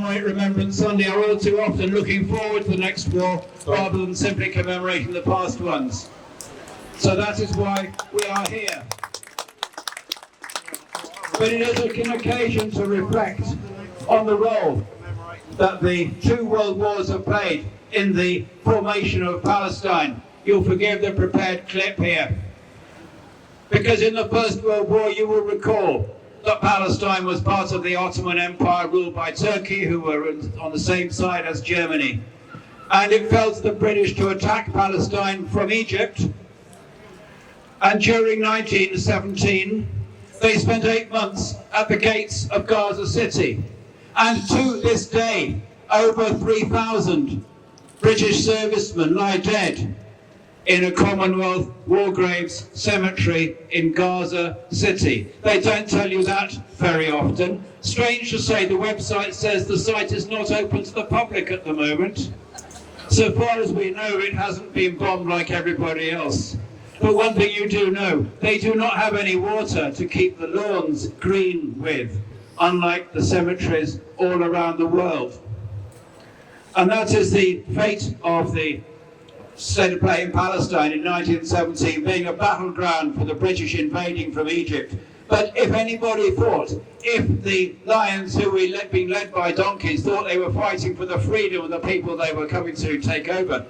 commemorate Remembrance Sunday are all too often looking forward to the next war rather than simply commemorating the past ones. So that is why we are here. But it is an occasion to reflect on the role that the two world wars have played in the formation of Palestine. You'll forgive the prepared clip here. Because in the First World War, you will recall that Palestine was part of the Ottoman Empire ruled by Turkey, who were on the same side as Germany. And it fell to the British to attack Palestine from Egypt. And during 1917, they spent 8 months at the gates of Gaza City. And to this day, over 3,000 British servicemen lie dead in a Commonwealth War Graves cemetery in Gaza City. They don't tell you that very often. Strange to say, the website says the site is not open to the public at the moment. So far as we know, it hasn't been bombed like everybody else. But one thing you do know, they do not have any water to keep the lawns green with, unlike the cemeteries all around the world. And that is the fate of the state of play in Palestine in 1917, being a battleground for the British invading from Egypt. But if anybody thought, if the lions who were being led by donkeys thought they were fighting for the freedom of the people they were coming to take over.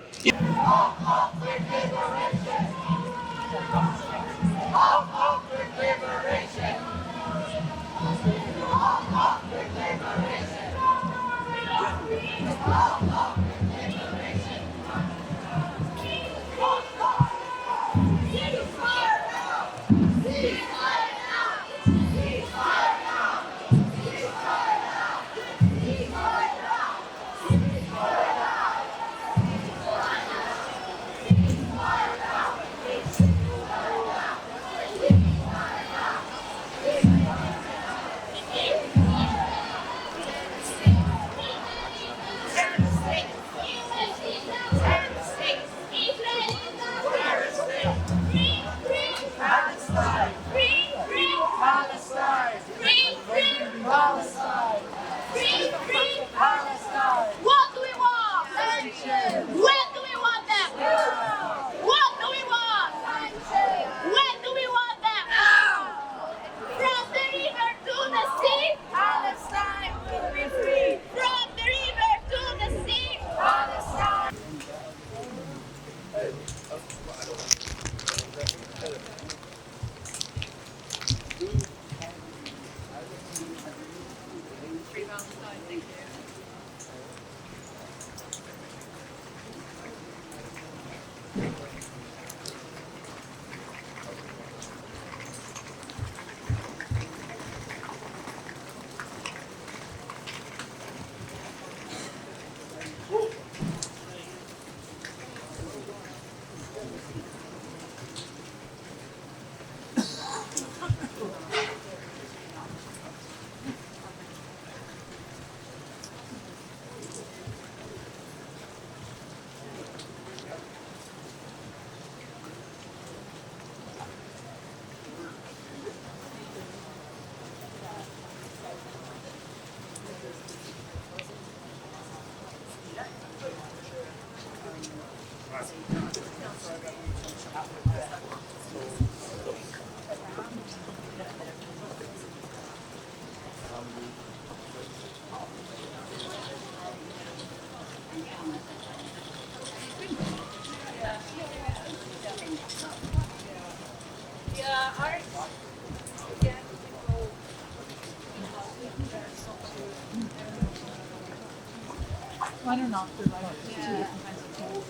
I don't know if they're like two different kinds of tools.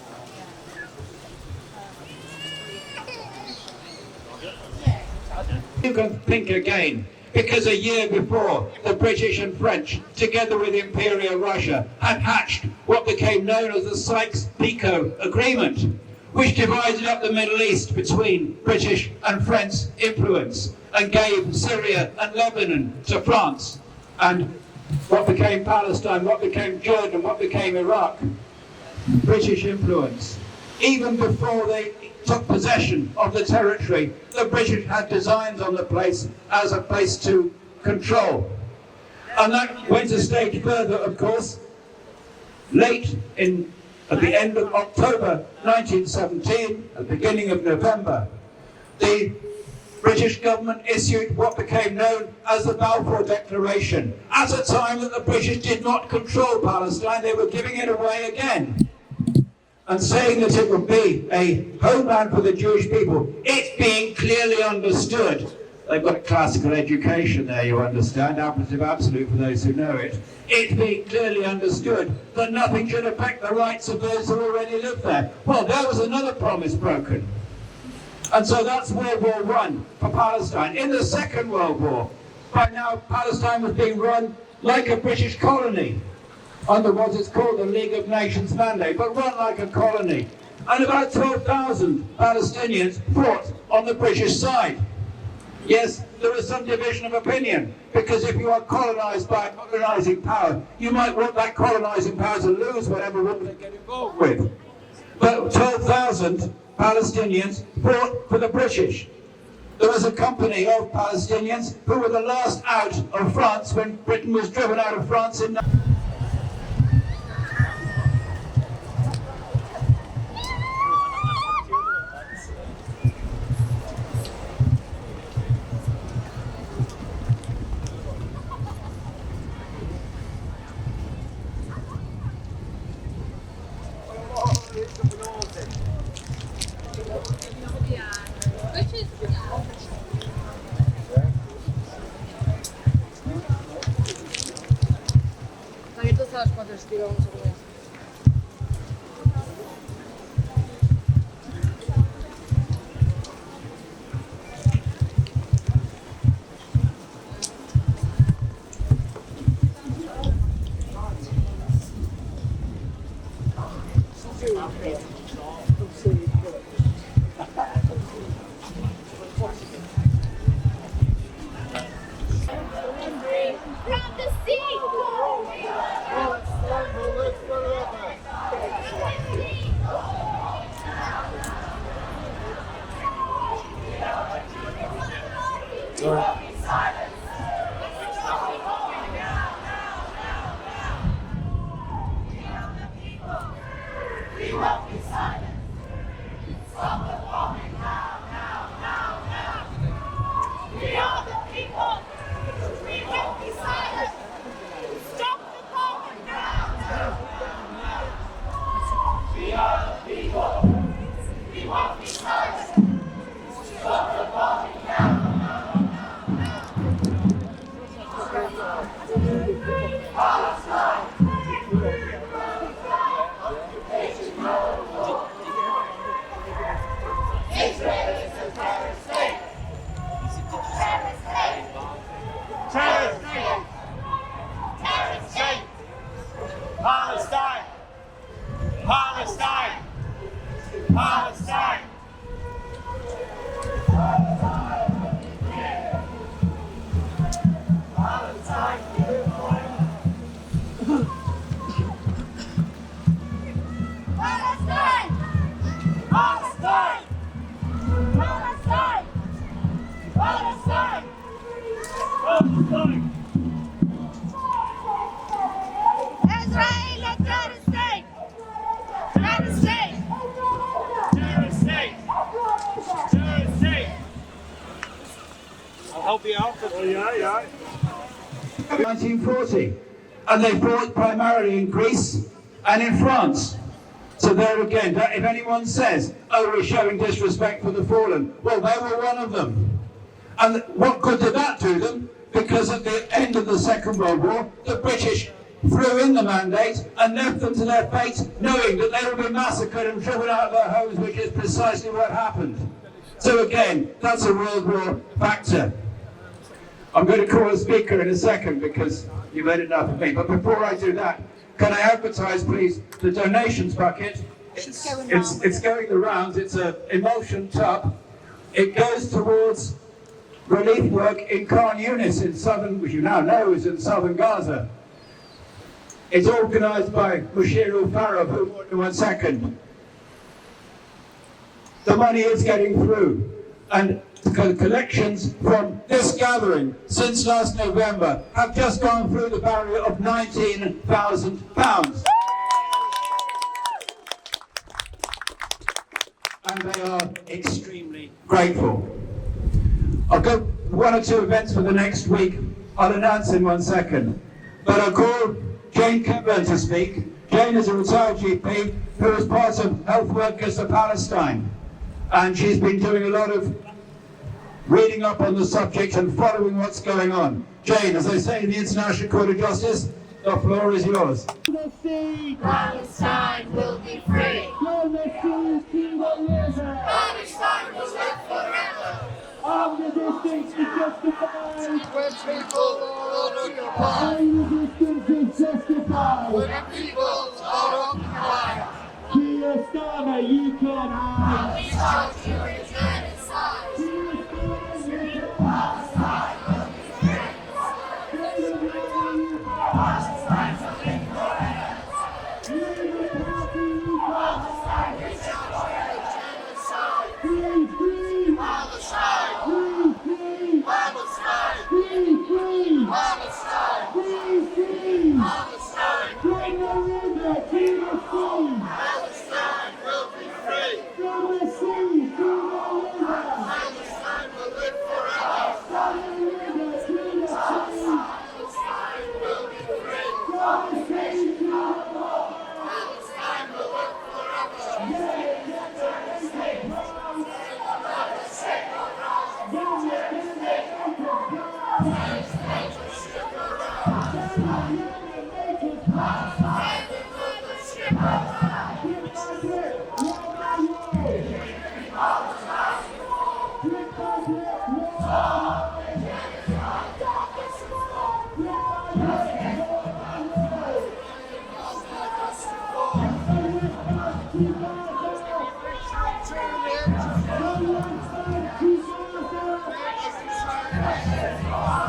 You can think again, because a year before, the British and French, together with Imperial Russia, had hatched what became known as the Sykes-Picot Agreement, which divided up the Middle East between British and French influence and gave Syria and Lebanon to France, and what became Palestine, what became Jordan, what became Iraq, British influence. Even before they took possession of the territory, the British had designs on the place as a place to control. And that went a stage further, of course. At the end of October 1917, at the beginning of November, the British government issued what became known as the Balfour Declaration. At a time that the British did not control Palestine, they were giving it away again, and saying that it would be a homeland for the Jewish people. It being clearly understood. They've got a classical education there, you understand, operative absolute for those who know it. It being clearly understood that nothing should affect the rights of those who already live there. Well, there was another promise broken. And so that's World War I for Palestine. In the Second World War, by now Palestine was being run like a British colony, under what is called the League of Nations mandate, but run like a colony. And about 12,000 Palestinians fought on the British side. Yes, there is some division of opinion, because if you are colonized by a colonizing power, you might want that colonizing power to lose whatever war they get involved with. But 12,000 Palestinians fought for the British. There was a company of Palestinians who were the last out of France when Britain was driven out of France in... Tak, to sabes quantas tiram sobre isso. From the sea! Palestine! Palestine! Palestine! Palestine! Palestine! Palestine! Palestine! Palestine! Israel a terrorist state! Terrorist state! Terrorist state! Terrorist state! I'll help you out. Oh, yeah. 1940, and they fought primarily in Greece and in France. So there again, if anyone says, oh, we're showing disrespect for the fallen, well, they were one of them. And what good did that do them? Because at the end of the Second World War, the British threw in the mandate and left them to their fate, knowing that they would be massacred and driven out of their homes, which is precisely what happened. So again, that's a World War factor. I'm going to call a speaker in a second because you've heard enough of me. But before I do that, can I advertise, please, the donations bucket? It's going the rounds. It's an emulsion tub. It goes towards relief work in Khan Yunis in southern, which you now know is in southern Gaza. It's organised by Mushir al-Farab, who, in 1 second. The money is getting through. And collections from this gathering since last November have just gone through the barrier of £19,000. And they are extremely grateful. I'll go one or two events for the next week. I'll announce in 1 second. But I'll call Jane Kepburn to speak. Jane is a retired GP who is part of Health Workers for Palestine. And she's been doing a lot of reading up on the subject and following what's going on. Jane, as I say in the International Court of Justice, the floor is yours. Palestine will be free. Palestine will live forever. When people are occupied. When people are occupied. We charge you in genocide. Tune in.